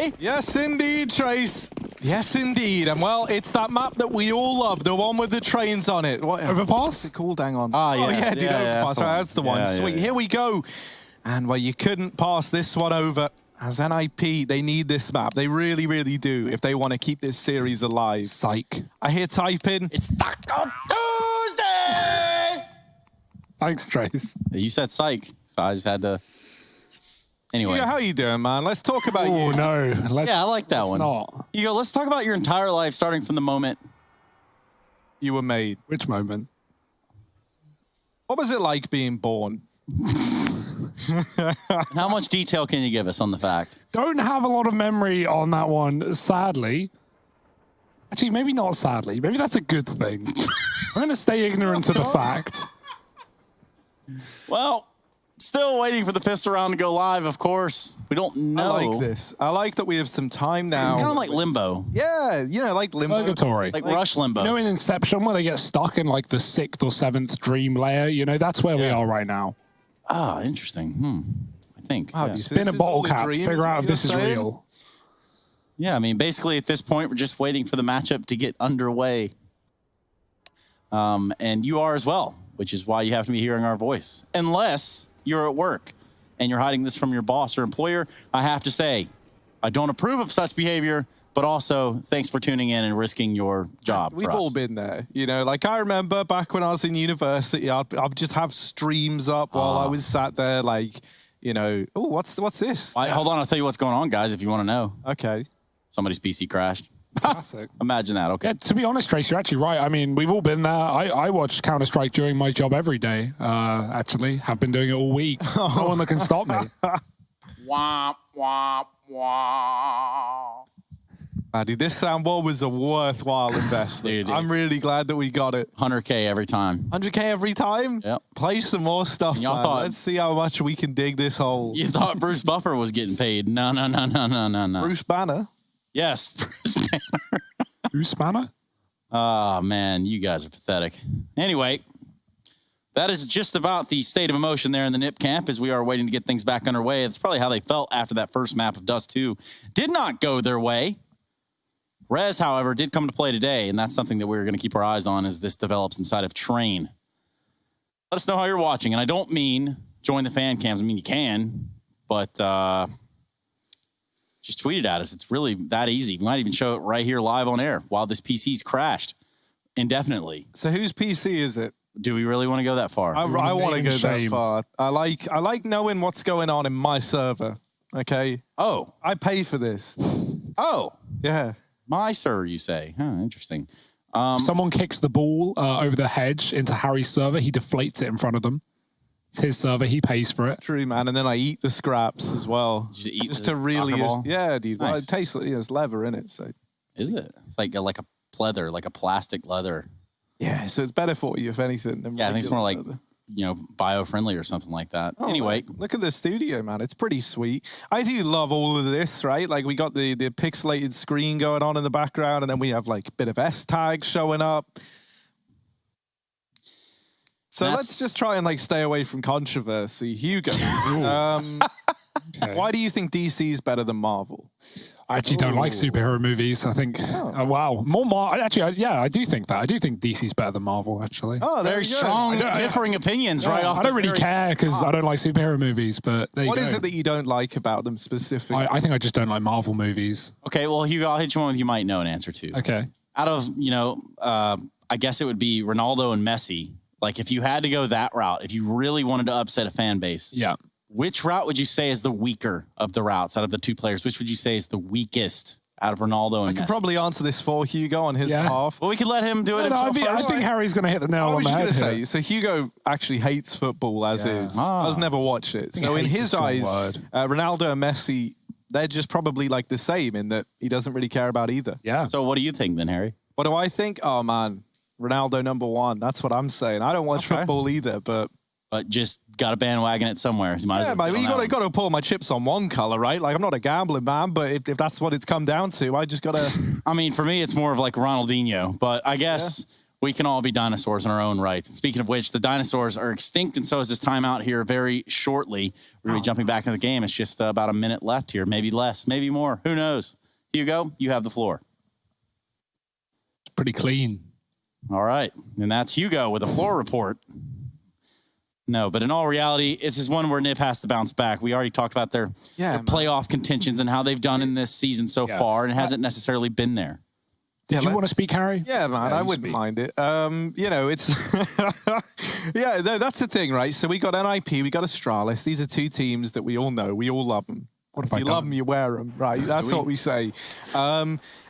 eh? Yes, indeed, Trace. Yes, indeed. And, well, it's that map that we all love, the one with the trains on it. What, Overpass? What's it called? Hang on. Oh, yes. yeah, dude, Overpass. That's the one. Yeah, Sweet. yeah. Here we go. And, well, you couldn't pass this one over. As NIP, they need this map. They really, really do if they want to keep this series alive. Psych. I hear typing. It's Taco Tuesday! Thanks, Trace. You said psych, so I just had to... Anyway. Hugo, how you doing, man? Let's talk about Oh, you. no. Yeah, I like that one. Not. Hugo, let's talk about your entire life, starting from the moment... You were made. Which moment? What was it like being born? How much detail can you give us on the fact? Don't have a lot of memory on that one, sadly. Actually, maybe not sadly. Maybe that's a good thing. I'm going to stay ignorant to the fact. Well, still waiting for the pistol round to go live, of course. We don't know. I like this. I like that we have some time now. It's kind of like Limbo. Yeah, you know, like Limbo. Purgatory. Like Rush Limbo. You know, in Inception, where they get stuck in like the 6th or 7th dream layer, you know, that's where we are right now. Ah, interesting. I think. Wow, Yeah. Spin a bottle cap, figure out if this is real. Yeah, I mean, basically at this point, we're just waiting for the matchup to get underway. And you are as well, which is why you have to be hearing our voice. Unless you're at work and you're hiding this from your boss or employer, I have to say, I don't approve of such behavior, but also thanks for tuning in and risking your job. We've all been there. You know, like I remember back when I was in university, I'd just have streams up while I was sat there like, you know, oh, what's this? Hold on, I'll tell you what's going on, guys, if you want to know. Okay. Somebody's PC crashed. Classic. Imagine that, okay. Yeah, to be honest, Trace, you're actually right. I mean, we've all been there. I watch Counter-Strike during my job every day, actually. Have been doing it all week. No one that can stop me. Womp, womp, womp. Dude, this soundboard was a worthwhile investment. Dude, I'm really glad that we got it. 100K every time. 100K every time? Yep. Play some more stuff, Y'all man. thought- Let's see how much we can dig this hole. You thought Bruce Buffer was getting paid. No. Bruce Banner? Yes, Bruce Banner. Bruce Banner? Oh, man, you guys are pathetic. Anyway, that is just about the state of emotion there in the NIP camp as we are waiting to get things back underway. That's probably how they felt after that first map of Dust 2. Did not go their way. Rez, however, did come to play today, and that's something that we're going to keep our eyes on as this develops inside of Train. Let us know how you're watching, and I don't mean join the fan cams. I mean, you can, but just tweet it at us. It's really that easy. We might even show it right here live on air while this PC's crashed indefinitely. So whose PC is it? Do we really want to go that far? I want to go that shame. far. I like knowing what's going on in my server. Okay? Oh. I pay for this. Oh. Yeah. My server, you say. Huh, interesting. Someone kicks the ball over the hedge into Harry's server. He deflates it in front of them. It's his server. He pays for it. True, man. And then I eat the scraps as well. Did you eat just the to really, soccer ball? yeah, dude. Well, Nice. it tastes like there's leather in it, so Is it? It's like a pleather, like a plastic leather. yeah. So it's better for you if anything. Than Yeah, I think it's more like, leather. bio-friendly or something like that. Oh, Anyway. man, look at the studio, man. It's pretty sweet. I do love all of this, right? Like we got the pixelated screen going on in the background, and then we have like a bit of S tags showing up. So let's just try and like stay away from controversy. Hugo, Okay. why do you think DC is better than Marvel? I actually don't like superhero movies. I think, wow, more Actually, I do think that. I do think DC's better than Marvel, actually. Oh, there Very you go. strong, differing opinions right off I the don't really very- care because I don't like superhero movies, but there you What go. is it that you don't like about them specifically? I think I just don't like Marvel movies. Okay, well, Hugo, I'll hit you one with you might know an answer to. Okay. Out of, I guess it would be Ronaldo and Messi. Like, if you had to go that route, if you really wanted to upset a fan base, Yeah. which route would you say is the weaker of the routes out of the two players? Which would you say is the weakest out of Ronaldo I and could Messi? probably answer this for Hugo on his behalf. Well, we could let him do it No, I himself first. think Harry's going to hit the nail I on was the just head going to here. say, so Hugo actually hates football as is. Ah. Has never watched it. So in hate's a his strong eyes, word. Ronaldo and Messi, they're just probably like the same in that he doesn't really care about either. Yeah. So what do you think then, Harry? What do I think? Oh, man. Ronaldo #1. That's what I'm saying. I don't watch football either, but But just got to bandwagon it somewhere. You might as yeah, well man, get on you that one. got to pull my chips on one color, right? Like I'm not a gambling man, but if that's what it's come down to, I just got to. I mean, for me, it's more of like Ronaldinho. But I guess we can all be dinosaurs in our own rights. And speaking of which, the dinosaurs are extinct, and so is this timeout here very shortly. We're going to be jumping back into the game. It's just about a minute left here, maybe less, maybe more. Who knows? Hugo, you have the floor. It's pretty clean. All right. And that's Hugo with a floor report. No, but in all reality, this is one where Nip has to bounce back. We already talked about their playoff contentions and how they've done in this season so far, and it hasn't necessarily been there. Did you want to speak, Harry? Yeah, man, I wouldn't mind it. You know, it's... yeah, no, that's the thing, right? So we got NIP, we got Astralis. These are two teams that we all know. We all love them. If you love them, you wear them, right? That's what we say.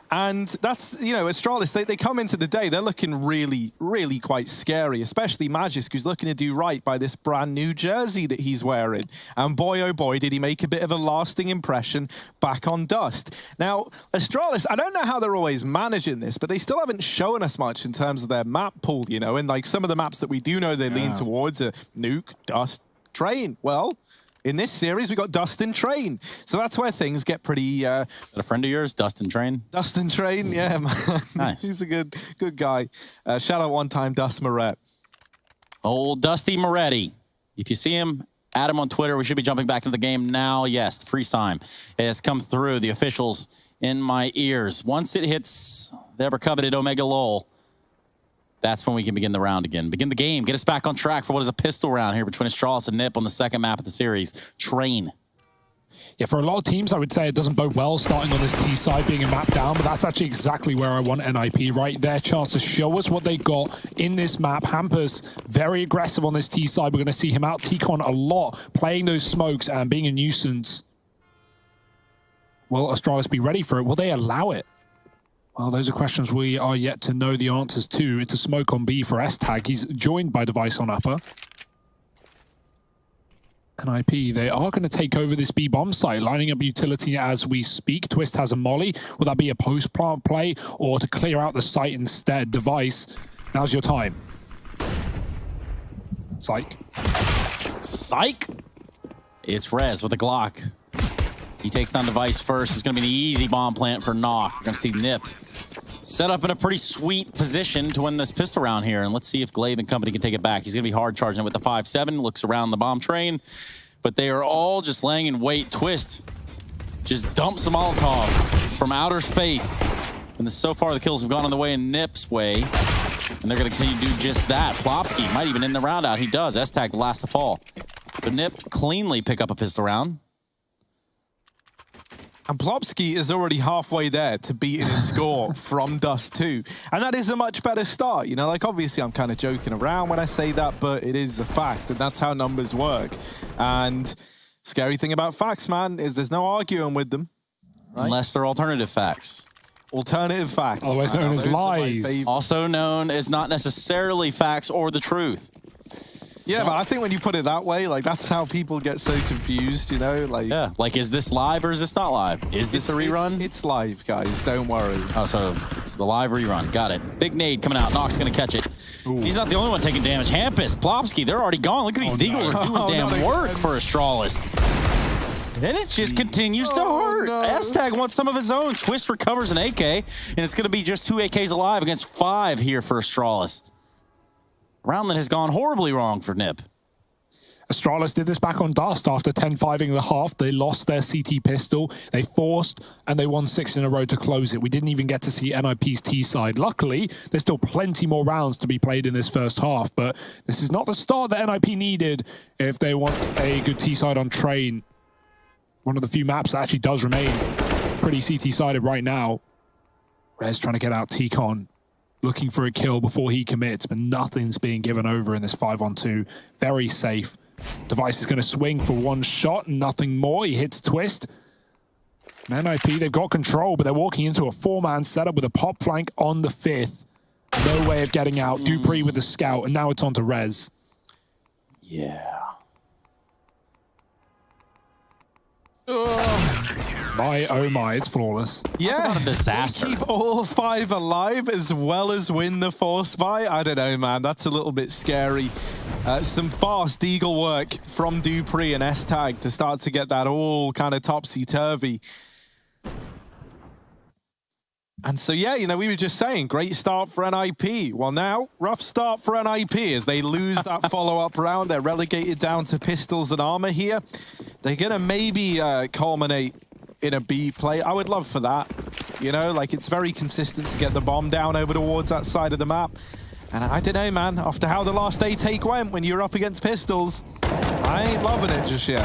And that's, you know, Astralis, they come into the day, they're looking really, really quite scary, especially Magisk, who's looking to do right by this brand new jersey that he's wearing. And boy, oh boy, did he make a bit of a lasting impression back on Dust. Now, Astralis, I don't know how they're always managing this, but they still haven't shown us much in terms of their map pool, you know, and like some of the maps that we do know they lean towards are Nuke, Dust, Train. Well, in this series, we got Dust and Train. So that's where things get pretty... Is that a friend of yours, Dust and Train? Dust and Train, yeah, man. Nice. He's a good guy. Shout out one time, Dust Moret. Old Dusty Moretti. If you see him, add him on Twitter. We should be jumping back into the game now. Yes, the freeze time has come through. The officials in my ears. Once it hits the ever-coveted Omega Lol, that's when we can begin the round again. Begin the game. Get us back on track for what is a pistol round here between Astralis and Nip on the second map of the series. Train. Yeah, for a lot of teams, I would say it doesn't bode well starting on this T side being a map down, but that's actually exactly where I want NIP, right? Their chance to show us what they got in this map. Hampus, very aggressive on this T side. We're going to see him out T-Con a lot, playing those smokes and being a nuisance. Will Astralis be ready for it? Will they allow it? Well, those are questions we are yet to know the answers to. It's a smoke on B for S-Tag. He's joined by Device on upper. NIP, they are going to take over this B-bomb site, lining up utility as we speak. Twist has a molly. Will that be a post-plant play or to clear out the site instead? Device, now's your time. Psych. Psych! It's Rez with a Glock. He takes down Device first. It's going to be an easy bomb plant for Knock. We're going to see Nip set up in a pretty sweet position to win this pistol round here. And let's see if Glaive and company can take it back. He's going to be hard charging it with the 5-7. Looks around the bomb train. But they are all just laying in wait. Twist just dumps a Molotov from outer space. And so far, the kills have gone on the way in Nip's way. And they're going to continue to do just that. Plopsky might even end the round out. He does. S-Tag last to fall. So Nip cleanly pick up a pistol round. And Plopsky is already halfway there to beating his score from Dust 2. And that is a much better start. You know, like, obviously I'm kind of joking around when I say that, but it is a fact, and that's how numbers work. And scary thing about facts, man, is there's no arguing with them. Right? Unless they're alternative facts. Alternative facts. Always known as lies. Also known as not necessarily facts or the truth. Yeah, but I think when you put it that way, like, that's how people get so confused, you know? Like, yeah, like, is this live or is this not live? Is this a rerun? It's live, guys. Don't worry. Oh, so it's the live rerun. Got it. Big nade coming out. Knock's going to catch it. Ooh. He's not the only one taking damage. Hampus, Plopsky, they're already gone. Look at these Deagles are doing damn work for Astralis. And it just continues to hurt. No. S-Tag wants some of his own. Twist recovers an AK, and it's going to be just 2 AKs alive against 5 here for Astralis. Round that has gone horribly wrong for Nip. Astralis did this back on Dust after 10-5ing the half. They lost their CT pistol. They forced, and they won 6 in a row to close it. We didn't even get to see NIP's T side. Luckily, there's still plenty more rounds to be played in this first half, but this is not the start that NIP needed if they want a good T side on Train. One of the few maps that actually does remain pretty CT-sided right now. Rez trying to get out T-Con, looking for a kill before he commits, but nothing's being given over in this 5-on-2. Very safe. Device is going to swing for one shot, nothing more. He hits Twist. And NIP, they've got control, but they're walking into a 4-man setup with a pop flank on the 5th. No way of getting out. Dupree with the scout, and now it's on to Rez. Yeah. My, oh my, it's flawless. Yeah, what a disaster. Keep all 5 alive as well as win the force fight. I don't know, man. That's a little bit scary. Some fast eagle work from Dupree and S-Tag to start to get that all kind of topsy-turvy. And so, yeah, you know, we were just saying, great start for NIP. Well, now, rough start for NIP as they lose that follow-up round. They're relegated down to pistols and armor here. They're going to maybe culminate in a B play. I would love for that. You know, like, it's very consistent to get the bomb down over towards that side of the map. And I don't know, man, after how the last A take went when you're up against pistols, I ain't loving it just yet.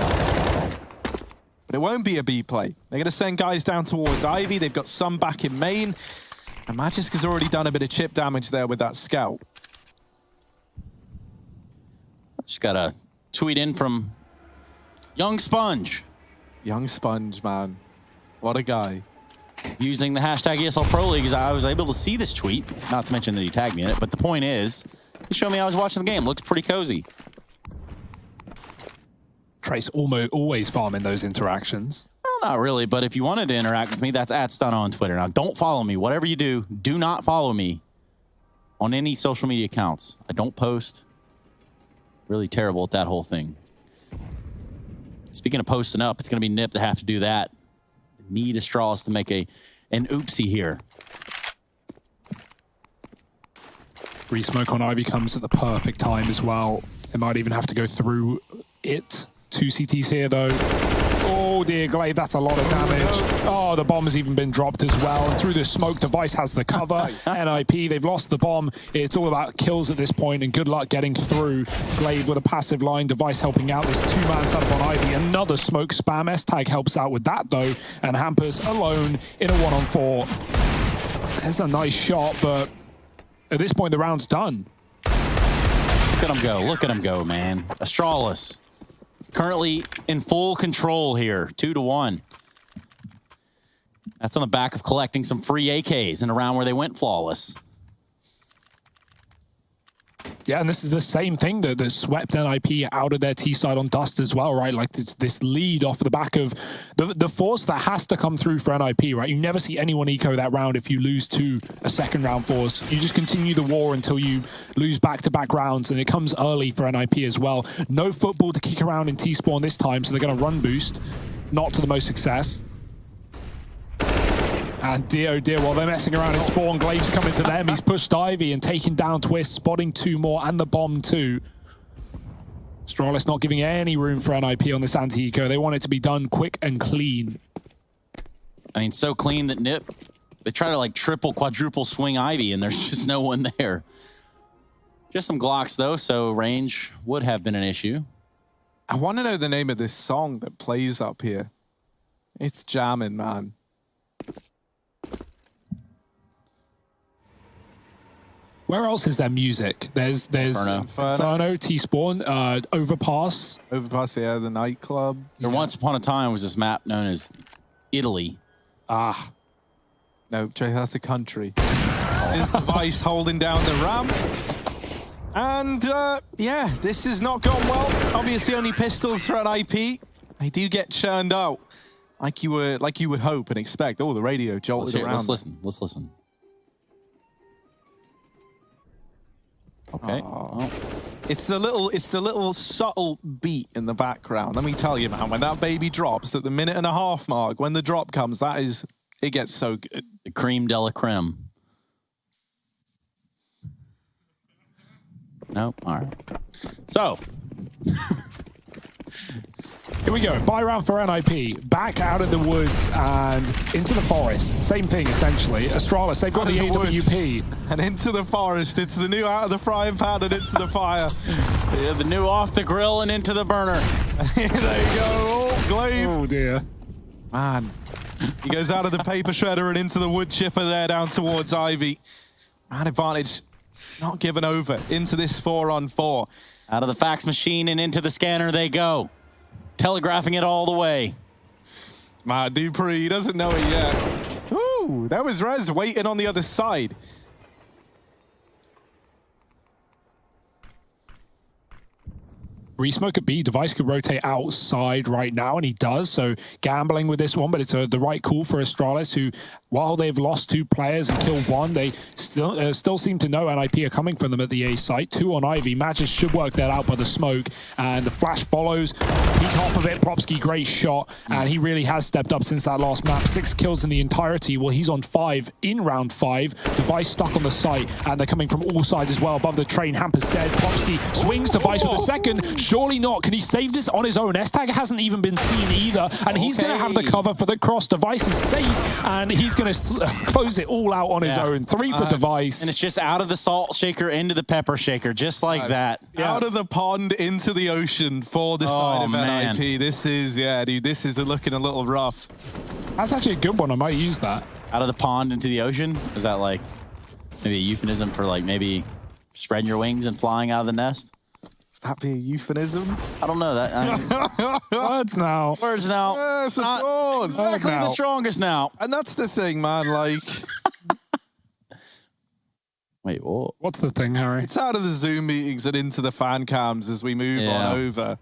But it won't be a B play. They're going to send guys down towards Ivy. They've got some back in main. And Magisk has already done a bit of chip damage there with that scout. Just got a tweet in from Young Sponge. Young Sponge, man. What a guy. Using the hashtag ESL Pro League, I was able to see this tweet. Not to mention that he tagged me in it, but the point is, he showed me I was watching the game. Looks pretty cozy. Trace always farming those interactions. Well, not really, but if you wanted to interact with me, that's @Stunna on Twitter. Now, don't follow me. Whatever you do, do not follow me on any social media accounts. I don't post. Really terrible at that whole thing. Speaking of posting up, it's going to be Nip to have to do that. Need Astralis to make an oopsie here. Free smoke on Ivy comes at the perfect time as well. They might even have to go through it. 2 CTs here, though. Oh, dear, Glaive, that's a lot of damage. Oh, the bomb has even been dropped as well. And through the smoke, Device has the cover. NIP, they've lost the bomb. It's all about kills at this point, and good luck getting through. Glaive with a passive line. Device helping out. This 2-man setup on Ivy. Another smoke spam. S-Tag helps out with that, though. And Hampers alone in a 1-on-4. That's a nice shot, but at this point, the round's done. Look at him go. Look at him go, man. Astralis currently in full control here, 2-1. That's on the back of collecting some free AKs in a round where they went flawless. Yeah, and this is the same thing that swept NIP out of their T side on Dust as well, right? Like this lead off the back of the force that has to come through for NIP, right? You never see anyone eco that round if you lose to a second round force. You just continue the war until you lose back-to-back rounds, and it comes early for NIP as well. No football to kick around in T-spawn this time, so they're going to run boost, not to the most success. And dear, oh dear, while they're messing around in spawn, Glaive's coming to them. He's pushed Ivy and taking down Twist, spotting 2 more, and the bomb too. Astralis not giving any room for NIP on this anti-eco. They want it to be done quick and clean. I mean, so clean that Nip, they try to like triple, quadruple swing Ivy, and there's just no one there. Just some Glocks, though, so range would have been an issue. I want to know the name of this song that plays up here. It's jamming, man. Where else is there music? There's Inferno, T-spawn, Overpass. Overpass, yeah, the nightclub. There once upon a time was this map known as Italy. Ah. No, Jay, that's a country. There's Device holding down the ramp. And, yeah, this has not gone well. Obviously, only pistols for an IP. They do get churned out like you would hope and expect. Oh, the radio jolted around. Let's listen. Okay. Oh. It's the little subtle beat in the background. Let me tell you, man, when that baby drops at the 1.5-minute mark, when the drop comes, it gets so good. The cream de la creme. Nope. All right. So. Here we go. Buy round for NIP. Back out of the woods and into the forest. Same thing, essentially. Astralis, they've got the AWP. And into the forest. It's the new out of the frying pan and into the fire. Yeah, the new off the grill and into the burner. There you go. Oh, Glaive. Oh, dear. Man. He goes out of the paper shredder and into the wood chipper there down towards Ivy. Man advantage not given over into this 4-on-4. Out of the fax machine and into the scanner they go. Telegraphing it all the way. Man, Dupree doesn't know it yet. Ooh, that was Rez waiting on the other side. Resmoke at B, Device could rotate outside right now, and he does, so gambling with this one, but it's the right call for Astralis, who, while they've lost 2 players and killed 1, they still seem to know NIP are coming for them at the A site. 2 on Ivy. Magic should work that out by the smoke, and the flash follows. Peek off of it, Propsky, great shot, and he really has stepped up since that last map. 6 kills in the entirety. Well, he's on 5 in round 5. Device stuck on the site, and they're coming from all sides as well. Above the train, Hamper's dead. Propsky swings Device with a second. Surely not. Can he save this on his own? S-Tag hasn't even been seen either, and he's going to have the cover for the cross. Device is safe, and he's going to close it all out on his own. 3 for Device. And it's just out of the salt shaker into the pepper shaker, just like that. Out of the pond into the ocean for the side of NIP. This is, dude, this is looking a little rough. That's actually a good one. I might use that. Out of the pond into the ocean? Is that like maybe a euphemism for like maybe spreading your wings and flying out of the nest? That be a euphemism? I don't know that. Words now. Words now. Yes, of course. Exactly the strongest now. And that's the thing, man. Like, wait, what? What's the thing, Harry? it's out of the Zoom meetings and into the fan cams as we move on over.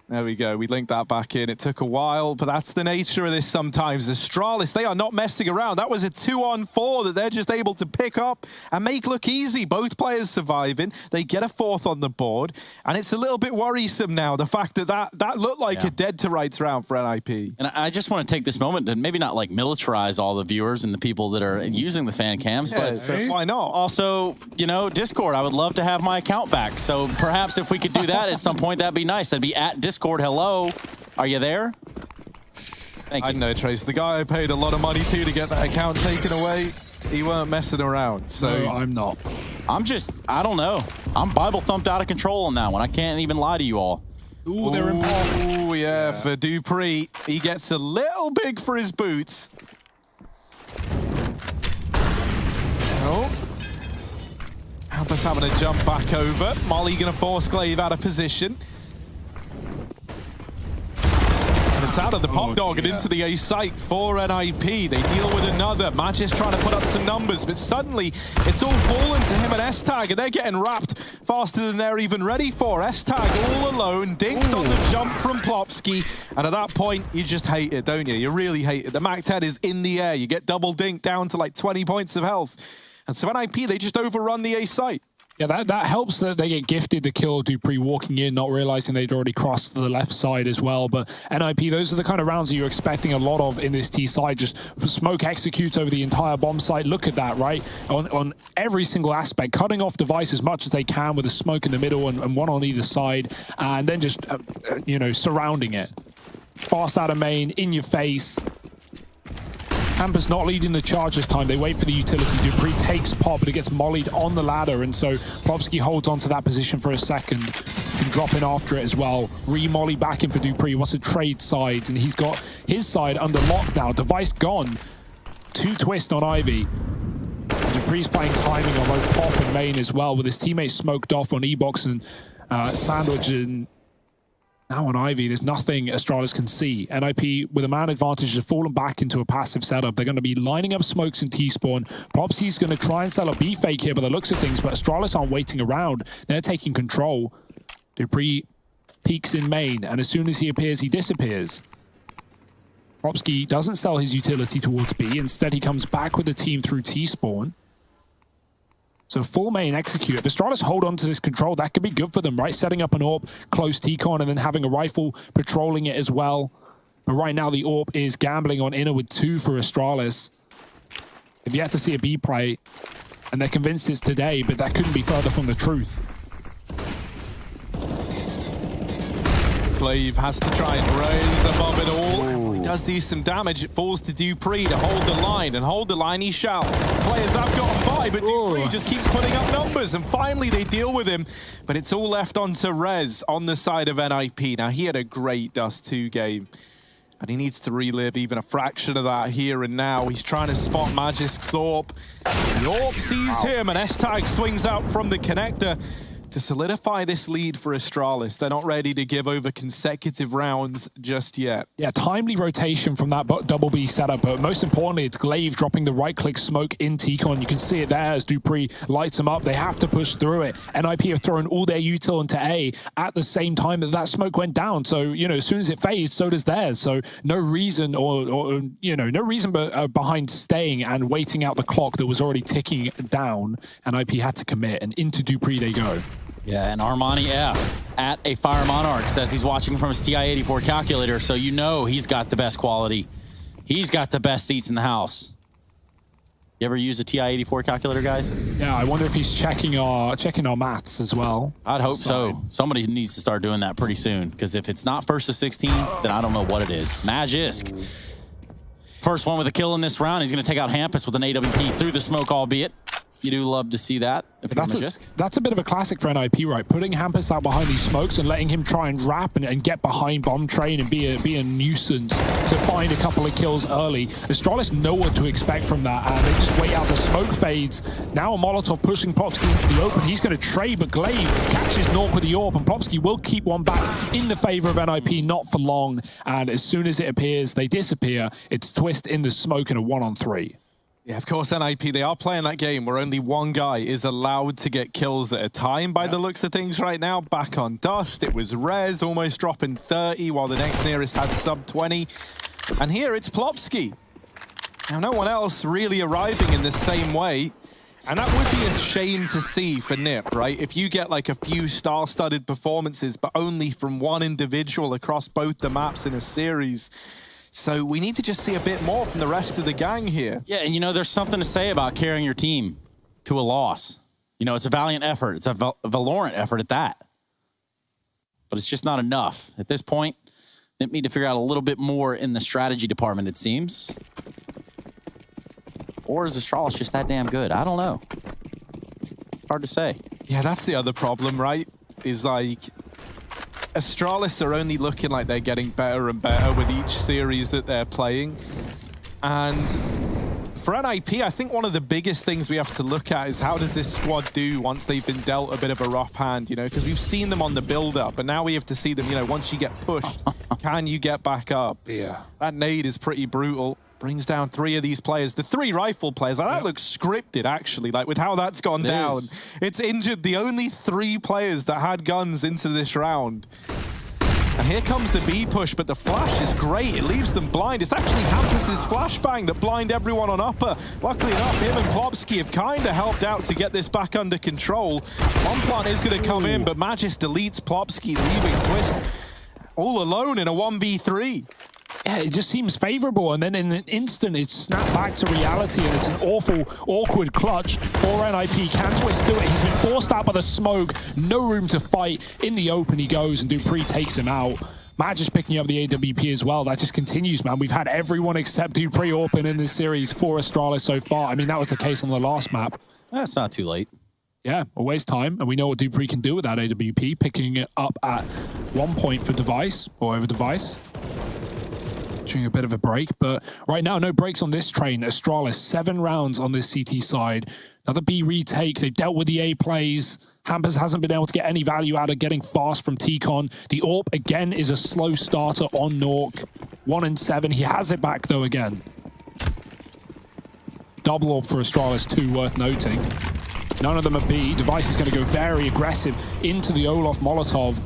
There we go. We linked that back in. It took a while, but that's the nature of this sometimes. Astralis, they are not messing around. That was a 2-on-4 that they're just able to pick up and make look easy. Both players surviving. They get a 4th on the board, and it's a little bit worrisome now, the fact that that looked like a dead-to-rights round for NIP. And I just want to take this moment to maybe not like militarize all the viewers and the people that are using the fan cams, but why not? Also, you know, Discord, I would love to have my account back. So perhaps if we could do that at some point, that'd be nice. That'd be at Discord. Hello, are you there? Thank you. I know, Trace. The guy I paid a lot of money to get that account taken away, he weren't messing around. So No, I'm not. I don't know. I'm Bible thumped out of control on that one. I can't even lie to you all. Ooh, they're important. Oh, yeah, for Dupree. He gets a little big for his boots. Oh. Hamper's having to jump back over. Molly going to force Glaive out of position. It's out of the pop dog and into the A site for NIP. They deal with another. Magic's trying to put up some numbers, but suddenly it's all fallen to him and S-Tag, and they're getting wrapped faster than they're even ready for. S-Tag all alone, dinked on the jump from Plopsky, and at that point, you just hate it, don't you? You really hate it. The Mac 10 is in the air. You get double dinked down to like 20 points of health. And so NIP, they just overrun the A site. Yeah, that helps that they get gifted the kill. Dupree walking in, not realizing they'd already crossed to the left side as well. But NIP, those are the kind of rounds that you're expecting a lot of in this T side. Just smoke executes over the entire bomb site. Look at that, right? On every single aspect, cutting off Device as much as they can with a smoke in the middle and one on either side, and then just, you know, surrounding it. Fast out of main, in your face. Hamper's not leading the charge this time. They wait for the utility. Dupree takes pop, but it gets mollied on the ladder, and so Plopsky holds on to that position for a second. Can drop in after it as well. Re-molly back in for Dupree. He wants to trade sides, and he's got his side under lock now. Device gone. 2 twist on Ivy. Dupree's playing timing on both pop and main as well, with his teammates smoked off on E-Box and Sandwich, and now on Ivy, there's nothing Astralis can see. NIP, with a man advantage, has fallen back into a passive setup. They're going to be lining up smokes in T-spawn. Propsy's going to try and sell a B-fake here by the looks of things, but Astralis aren't waiting around. They're taking control. Dupree peeks in main, and as soon as he appears, he disappears. Propsky doesn't sell his utility towards B. Instead, he comes back with the team through T-spawn. So full main execute. If Astralis hold on to this control, that could be good for them, right? Setting up an AWP, close T-con, and then having a rifle patrolling it as well. But right now, the AWP is gambling on inner with 2 for Astralis. If you have to see a B play, and they're convinced it's today, but that couldn't be further from the truth. Glaive has to try and raise above it all. And when he does do some damage, it falls to Dupree to hold the line, and hold the line he shall. Players have gotten by, but Dupree just keeps putting up numbers, and finally they deal with him. But it's all left onto Rez on the side of NIP. Now, he had a great Dust 2 game, and he needs to relive even a fraction of that here and now. He's trying to spot Magic's AWP. The AWP sees him, and S-Tag swings out from the connector to solidify this lead for Astralis. They're not ready to give over consecutive rounds just yet. Yeah, timely rotation from that double B setup, but most importantly, it's Glaive dropping the right-click smoke in T-Con. You can see it there as dupreeh lights them up. They have to push through it. NIP have thrown all their util into A at the same time that smoke went down. So, you know, as soon as it fades, so does theirs. So no reason or you know, no reason but behind staying and waiting out the clock that was already ticking down. NIP had to commit, and into dupreeh they go. Yeah, and Armani F at a Fire Monarch says he's watching from his TI-84 calculator, so you know he's got the best quality. He's got the best seats in the house. You ever use a TI-84 calculator, guys? Yeah, I wonder if he's checking our maths as well. I'd hope so. Somebody needs to start doing that pretty soon, because if it's not first to 16, then I don't know what it is. Magisk. First one with a kill in this round. He's going to take out Hampus with an AWP through the smoke, albeit. You do love to see that. That's a bit of a classic for NIP, right? Putting Hampus out behind these smokes and letting him try and wrap and get behind bomb train and be a nuisance to find a couple of kills early. Astralis know what to expect from that, and they just wait out the smoke fades. Now a Molotov pushing Plopsky into the open. He's going to trade, but Glaive catches Nork with the AWP, and Plopsky will keep one back in the favor of NIP, not for long. And as soon as it appears, they disappear. It's Twist in the smoke and a 1-on-3. Yeah, of course, NIP, they are playing that game where only one guy is allowed to get kills at a time by the looks of things right now. Back on Dust, it was Rez almost dropping 30 while the next nearest had sub 20. And here it's Plopsky. Now, no one else really arriving in the same way. And that would be a shame to see for NIP, right? If you get like a few star-studded performances, but only from one individual across both the maps in a series. So we need to just see a bit more from the rest of the gang here. Yeah, and you know, there's something to say about carrying your team to a loss. You know, it's a valiant effort. It's a Valorant effort at that. But it's just not enough. At this point, they need to figure out a little bit more in the strategy department, it seems. Or is Astralis just that damn good? I don't know. Hard to say. Yeah, that's the other problem, right? Is like... Astralis are only looking like they're getting better and better with each series that they're playing. And for NIP, I think one of the biggest things we have to look at is how does this squad do once they've been dealt a bit of a rough hand, you know, because we've seen them on the build-up, and now we have to see them, you know, once you get pushed, can you get back up? Yeah. That nade is pretty brutal. Brings down 3 of these players. The 3 rifle players, that looks scripted, actually, like with how that's gone down. It's injured the only 3 players that had guns into this round. And here comes the B push, but the flash is great. It leaves them blind. It's actually Hampus' flashbang that blind everyone on upper. Luckily enough, him and Plopsky have kind of helped out to get this back under control. One plant is going to come in, but Magis deletes Plopsky, leaving Twist all alone in a 1v3. Yeah, it just seems favorable, and then in an instant it's snapped back to reality, and it's an awful, awkward clutch for NIP. Can Twist do it? He's been forced out by the smoke, no room to fight. In the open he goes, and dupreeh takes him out. Matt just picking up the AWP as well. That just continues, man. We've had everyone except dupreeh open in this series for Astralis so far. I mean, that was the case on the last map. That's not too late. Yeah, always time, and we know what dupreeh can do with that AWP, picking it up at 1 point for Device, or over Device. During a bit of a break, but right now no breaks on this train. Astralis 7 rounds on this CT side. Another B retake. They've dealt with the A plays. Hampus hasn't been able to get any value out of getting fast from T-Con. The AWP again is a slow starter on Nork. 1 and 7. He has it back though again. Double AWP for Astralis 2, worth noting. None of them are B. Device is going to go very aggressive into the Olaf Molotov.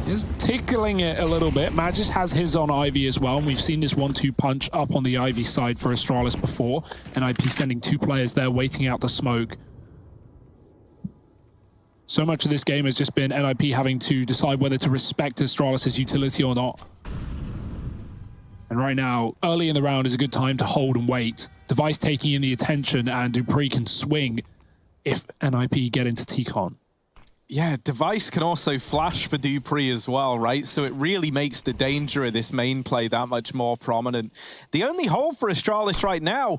Is tickling it a little bit. Magis has his on Ivy as well, and we've seen this 1-2 punch up on the Ivy side for Astralis before. NIP sending 2 players there, waiting out the smoke. So much of this game has just been NIP having to decide whether to respect Astralis' utility or not. And right now, early in the round is a good time to hold and wait. Device taking in the attention, and dupreeh can swing if NIP get into T-Con. Yeah, Device can also flash for dupreeh as well, right? So it really makes the danger of this main play that much more prominent. The only hole for Astralis right now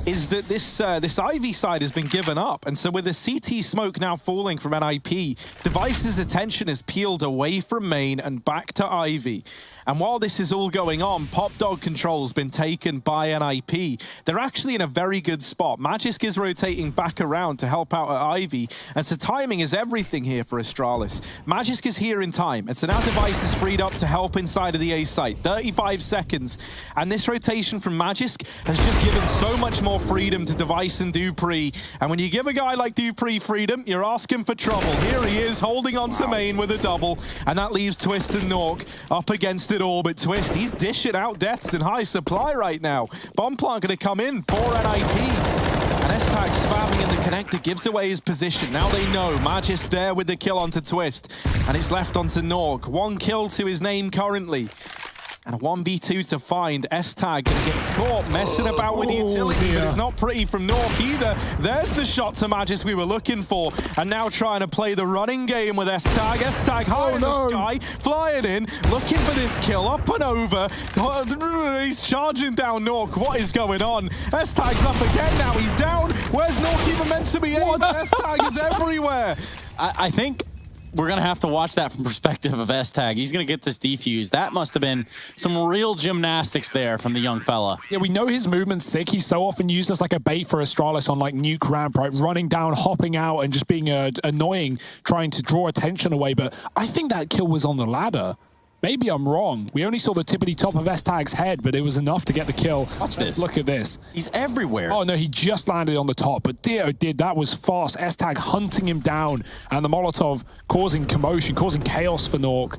is that this Ivy side has been given up. And so with the CT smoke now falling from NIP, Device's attention is peeled away from main and back to Ivy. And while this is all going on, Pop Dog control's been taken by NIP. They're actually in a very good spot. Magisk is rotating back around to help out at Ivy, and so timing is everything here for Astralis. Magisk is here in time, and so now Device is freed up to help inside of the A site. 35 seconds, and this rotation from Magisk has just given so much more freedom to Device and dupreeh. And when you give a guy like dupreeh freedom, you're asking for trouble. Here he is, holding on to main with a double, and that leaves Twist and Nork up against it all. But Twist, he's dishing out deaths in high supply right now. Bomb plant going to come in for NIP. And S-Tag spamming in the connector gives away his position. Now they know Magisk there with the kill onto Twist, and it's left onto Nork. 1 kill to his name currently. And a 1v2 to find. S-Tag gonna get caught messing about with the utility, but it's not pretty from Nork either. There's the shot to Magisk we were looking for. And now trying to play the running game with S-Tag. S-Tag high in the sky, flying in, looking for this kill, up and over. He's charging down Nork. What is going on? S-Tag's up again now, he's down. Where's Nork even meant to be aimed? S-Tag is everywhere. I think we're going to have to watch that from perspective of S-Tag. He's going to get this defused. That must have been some real gymnastics there from the young fella. Yeah, we know his movement's sick. He's so often used as like a bait for Astralis on like nuke ramp, right? Running down, hopping out, and just being annoying, trying to draw attention away. But I think that kill was on the ladder. Maybe I'm wrong. We only saw the tippity top of S-Tag's head, but it was enough to get the kill. Watch this. Look at this. He's everywhere. Oh, no, he just landed on the top, but dear, oh, did that was fast. S-Tag hunting him down, and the Molotov causing commotion, causing chaos for Nork.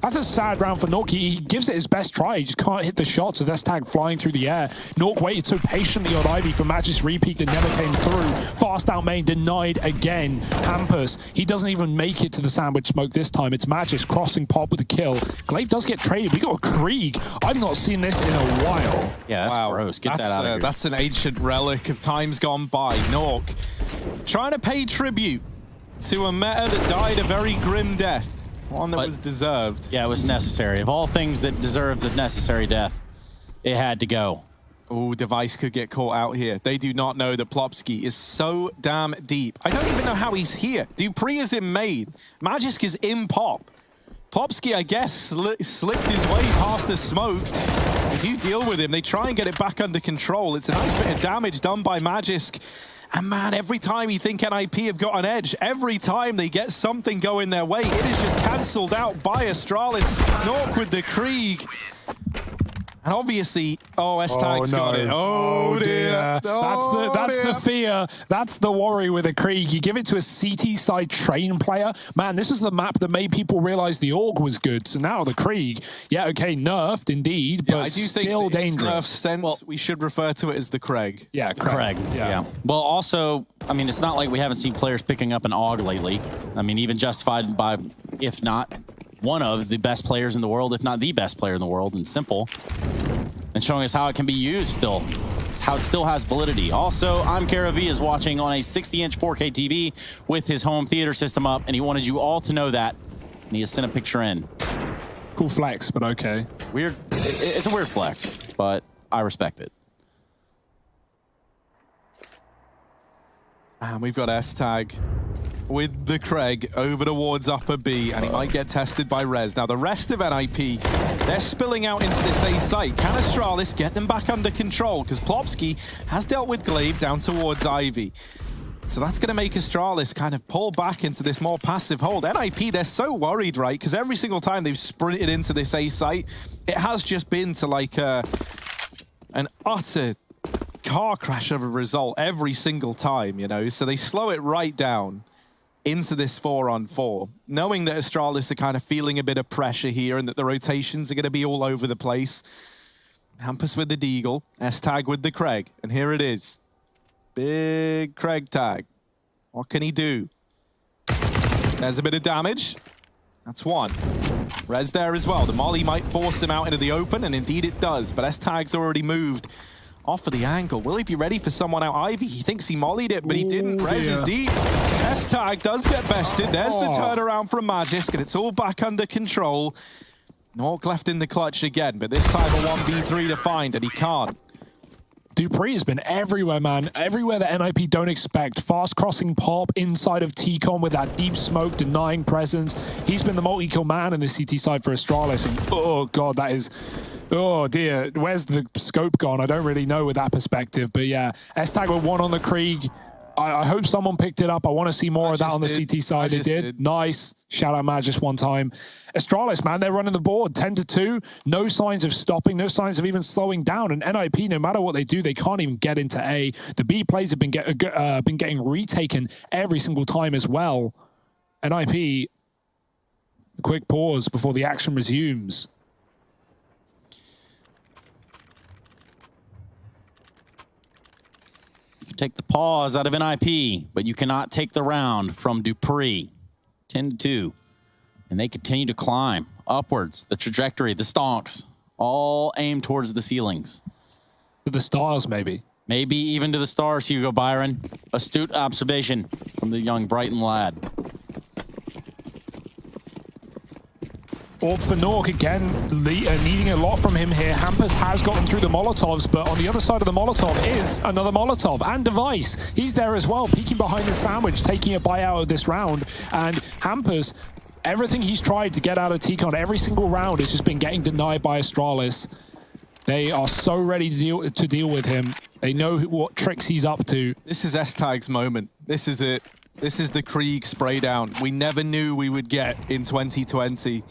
That's a sad round for Nork. He gives it his best try. He just can't hit the shots with S-Tag flying through the air. Nork waited so patiently on Ivy for Magisk repeat that never came through. Fast out main, denied again. Hampus, he doesn't even make it to the sandwich smoke this time. It's Magisk crossing Pop with a kill. Glaive does get traded. We got a Krieg. I've not seen this in a while. Yeah, that's gross. Get that out of here. That's an ancient relic of times gone by. Nork trying to pay tribute to a meta that died a very grim death. One that was deserved. Yeah, it was necessary. Of all things that deserved a necessary death, it had to go. Oh, Device could get caught out here. They do not know that Plopsky is so damn deep. I don't even know how he's here. dupreeh is in main. Magisk is in Pop. Plopsky, I guess, slipped his way past the smoke. If you deal with him, they try and get it back under control. It's a nice bit of damage done by Magisk. And man, every time you think NIP have got an edge, every time they get something going their way, it is just cancelled out by Astralis. Nork with the Krieg. And obviously, S-Tag's got it. Oh dear. That's the fear. That's the worry with a Krieg. You give it to a CT side train player. Man, this is the map that made people realize the AUG was good. So now the Krieg, yeah, okay, nerfed indeed, but I do still think dangerous. Nerf sense, we should refer to it as the Craig. Yeah, Craig. Yeah. Well, also, I mean, it's not like we haven't seen players picking up an AUG lately. I mean, even justified by, if not one of the best players in the world, if not the best player in the world, in Simple, and showing us how it can be used still, how it still has validity. Also, I'm Kara V is watching on a 60-inch 4K TV with his home theater system up, and he wanted you all to know that, and he has sent a picture in. Cool flex, but okay. Weird. It's a weird flex, but I respect it. And we've got S-Tag with the Craig over towards upper B, and he might get tested by Rez. Now, the rest of NIP, they're spilling out into this A site. Can Astralis get them back under control? Because Plopsky has dealt with Glaive down towards Ivy. So that's going to make Astralis kind of pull back into this more passive hold. NIP, they're so worried, right? Because every single time they've sprinted into this A site, it has just been to like an utter car crash of a result every single time, you know? So they slow it right down into this 4-on-4, knowing that Astralis are kind of feeling a bit of pressure here and that the rotations are going to be all over the place. Hampus with the Deagle, S-Tag with the Craig, and here it is. Big Craig tag. What can he do? There's a bit of damage. That's one. Rez there as well. The molly might force him out into the open, and indeed it does, but S-Tag's already moved off of the angle. Will he be ready for someone out? Ivy, he thinks he mollied it, but he didn't. Rez is deep. S-Tag does get bested. There's the turnaround from Magisk, and it's all back under control. Nork left in the clutch again, but this time a 1v3 to find, and he can't. Dupree has been everywhere, man. Everywhere that NIP don't expect. Fast crossing pop inside of T-Con with that deep smoke, denying presence. He's been the multi-kill man in the CT side for Astralis. And oh, God, that is... Oh, dear. Where's the scope gone? I don't really know with that perspective. But, yeah, S-Tag with one on the Krieg. I hope someone picked it up. I want to see more of that on the CT side. They did. Nice. Shout out Mad just one time. Astralis, man, they're running the board 10-2. No signs of stopping. No signs of even slowing down. And NIP, no matter what they do, they can't even get into A. The B plays have been getting retaken every single time as well. NIP, a quick pause before the action resumes. Take the pause out of NIP, but you cannot take the round from Dupree. 10-2. And they continue to climb upwards. The trajectory, the stonks, all aimed towards the ceilings. To the stars, maybe. Maybe even to the stars, Hugo Byron. Astute observation from the young Brighton lad. Orb for Nork again, needing a lot from him here. Hampus has gotten through the Molotovs, but on the other side of the Molotov is another Molotov and Device. He's there as well, peeking behind the sandwich, taking a bite out of this round. And Hampus, everything he's tried to get out of T-Con, every single round has just been getting denied by Astralis. They are so ready to deal with him. They know what tricks he's up to. This is S-Tag's moment. This is it. This is the Krieg spray down we never knew we would get in 2020.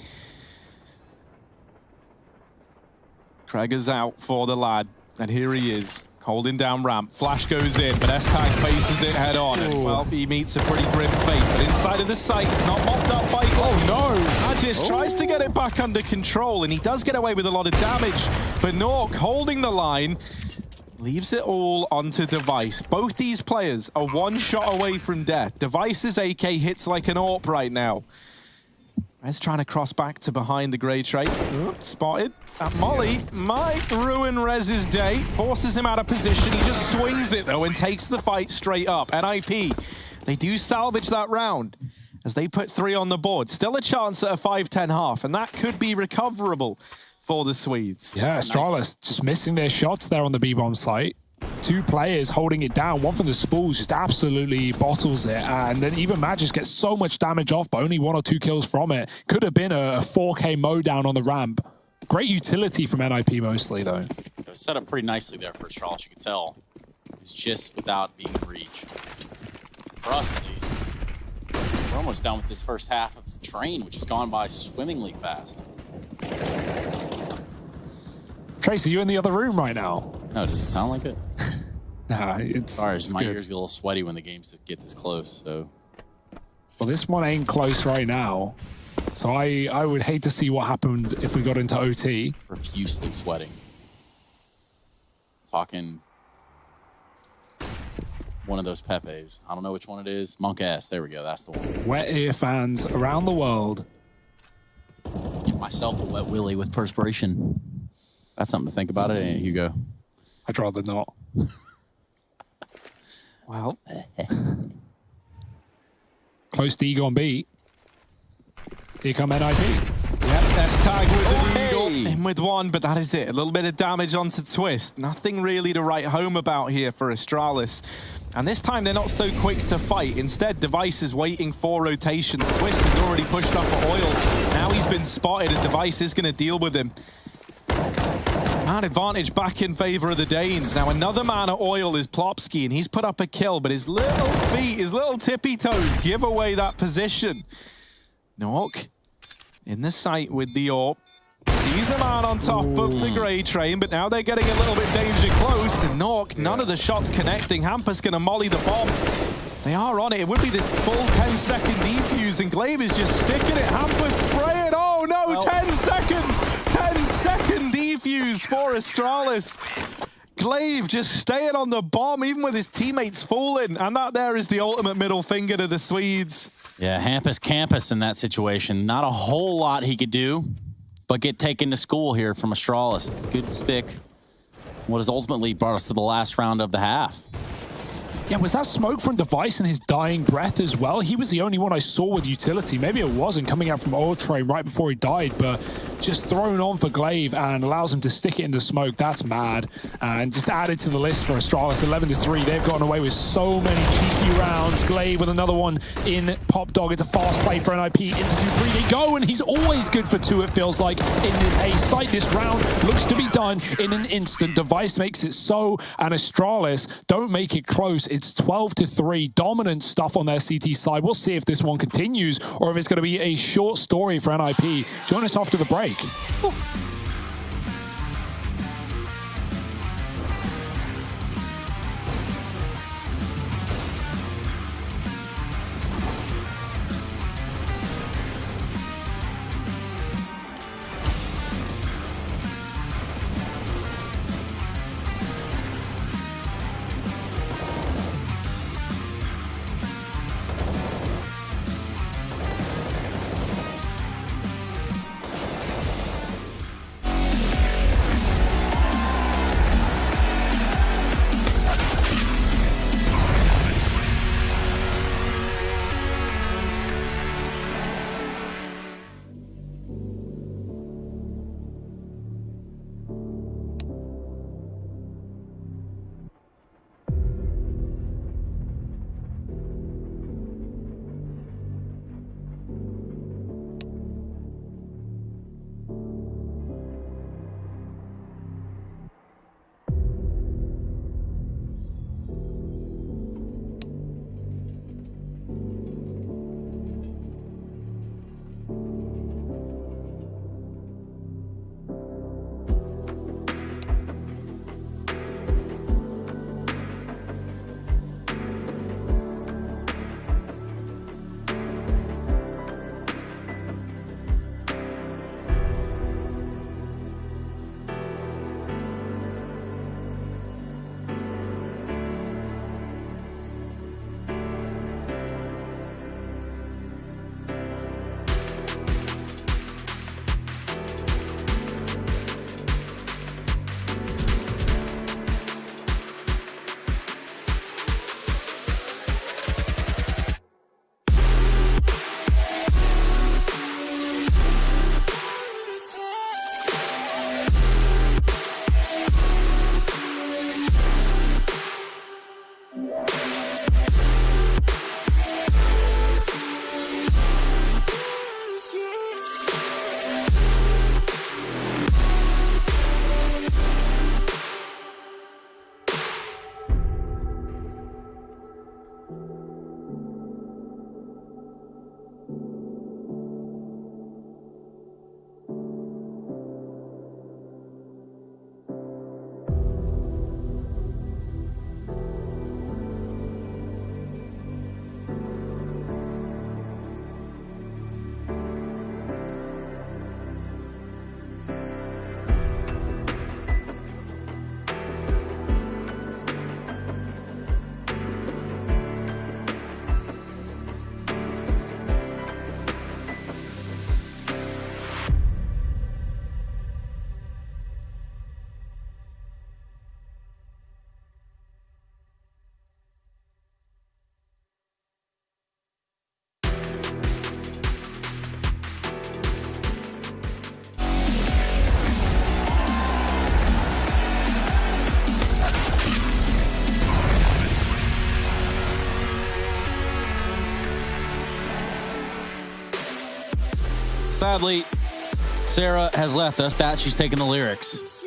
Kreger's out for the lad, and here he is, holding down ramp. Flash goes in, but S-Tag faces it head on, and well, he meets a pretty grim fate. But inside of the site, it's not mopped up by... Oh no! Magis tries to get it back under control, and he does get away with a lot of damage. But Nork, holding the line, leaves it all onto Device. Both these players are one shot away from death. Device's AK hits like an AWP right now. Rez trying to cross back to behind the grey trait. Spotted. That Molly might ruin Rez's day. Forces him out of position. He just swings it, though, and takes the fight straight up. NIP, they do salvage that round as they put 3 on the board. Still a chance at a 5-10 half, and that could be recoverable for the Swedes. Yeah, Astralis just missing their shots there on the B-bomb site. 2 players holding it down. One from the spools just absolutely bottles it. And then even Magis gets so much damage off, but only 1 or 2 kills from it. Could have been a 4K mowdown on the ramp. Great utility from NIP mostly, though. It was set up pretty nicely there for Astralis, you could tell. It's just without being in reach. For us, at least. We're almost done with this first half of the train, which has gone by swimmingly fast. Trace, are you in the other room right now? No, does it sound like it? Nah, it's Sorry, my good. ears get a little sweaty when the games get this close, so... Well, this one ain't close right now. So I would hate to see what happened if we got into OT. Profusely sweating. Talking... one of those Pepes. I don't know which one it is. Monk ass. There we go. That's the one. Wet ear fans around the world. Give myself a wet willy with perspiration. That's something to think about, ain't it, Hugo? I'd rather not. Well, close to Egon B. Here come NIP. yep, S-Tag with the Hey! Eagle, in with 1, but that is it. A little bit of damage onto Twist. Nothing really to write home about here for Astralis. And this time they're not so quick to fight. Instead, Device is waiting for rotations. Twist has already pushed up for Oil. Now he's been spotted and Device is going to deal with him. And advantage back in favor of the Danes. Now another man at Oil is Plopsky, and he's put up a kill, but his little feet, his little tippy toes give away that position. Nork in the sight with the AWP. Sees a man on top of the grey train, but now they're getting a little bit danger close. And Nork, none of the shots connecting. Hampus going to molly the bomb. They are on it. It would be the full 10-second defuse, and Glaive is just sticking it. Hampus spray it. Oh no, well, 10 seconds. 10-second defuse for Astralis. Glaive just staying on the bomb, even with his teammates falling. And that there is the ultimate middle finger to the Swedes. Yeah, Hampus Campus in that situation. Not a whole lot he could do, but get taken to school here from Astralis. Good stick. What has ultimately brought us to the last round of the half. Yeah, was that smoke from Device in his dying breath as well? He was the only one I saw with utility. Maybe it wasn't coming out from Oil Train right before he died, but just thrown on for Glaive and allows him to stick it into smoke. That's mad. And just added to the list for Astralis, 11-3. They've gotten away with so many cheeky rounds. Glaive with another one in Pop Dog. It's a fast play for NIP. Into 2-3 they go, and he's always good for 2, it feels like, in this A site. This round looks to be done in an instant. Device makes it so, and Astralis don't make it close. It's 12-3. Dominant stuff on their CT side. We'll see if this one continues or if it's going to be a short story for NIP. Join us after the break. Sadly, Sarah has left us. That she's taken the lyrics.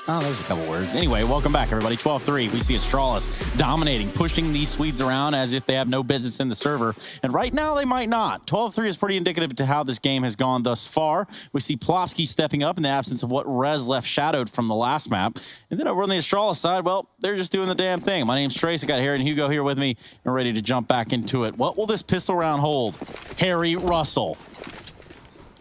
Oh, there's a couple words. Anyway, welcome back, everybody. 12-3. We see Astralis dominating, pushing these Swedes around as if they have no business in the server. And right now, they might not. 12-3 is pretty indicative to how this game has gone thus far. We see Plopsky stepping up in the absence of what Rez left shadowed from the last map. And then over on the Astralis side, well, they're just doing the damn thing. My name's Trace. I got Harry and Hugo here with me and ready to jump back into it. What will this pistol round hold? Harry Russell.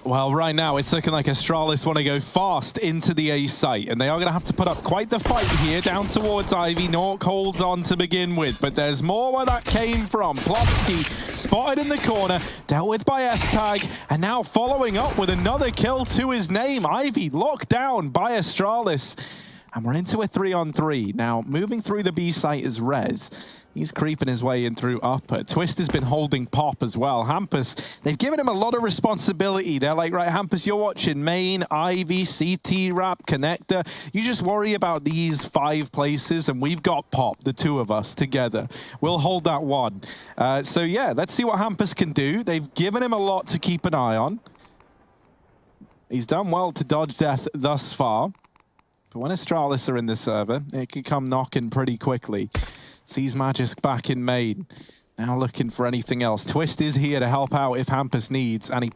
Well, right now, it's looking like Astralis want to go fast into the A site, and they are going to have to put up quite the fight here down towards Ivy. Nork holds on to begin with, but there's more where that came from. Plopsky spotted in the corner, dealt with by S-Tag, and now following up with another kill to his name. Ivy locked down by Astralis. And we're into a 3-on-3. Now, moving through the B site is Rez. He's creeping his way in through upper. Twist has been holding Pop as well. Hampus, they've given him a lot of responsibility. They're like, right, Hampus, you're watching main, Ivy, CT, Wrap, Connector. You just worry about these 5 places, and we've got Pop, the 2 of us, together. We'll hold that one. So, yeah, let's see what Hampus can do. They've given him a lot to keep an eye on. He's done well to dodge death thus far. But when Astralis are in the server, it can come knocking pretty quickly. Sees Magisk back in main. Now looking for anything else. Twist is here to help out if Hampus needs, and he...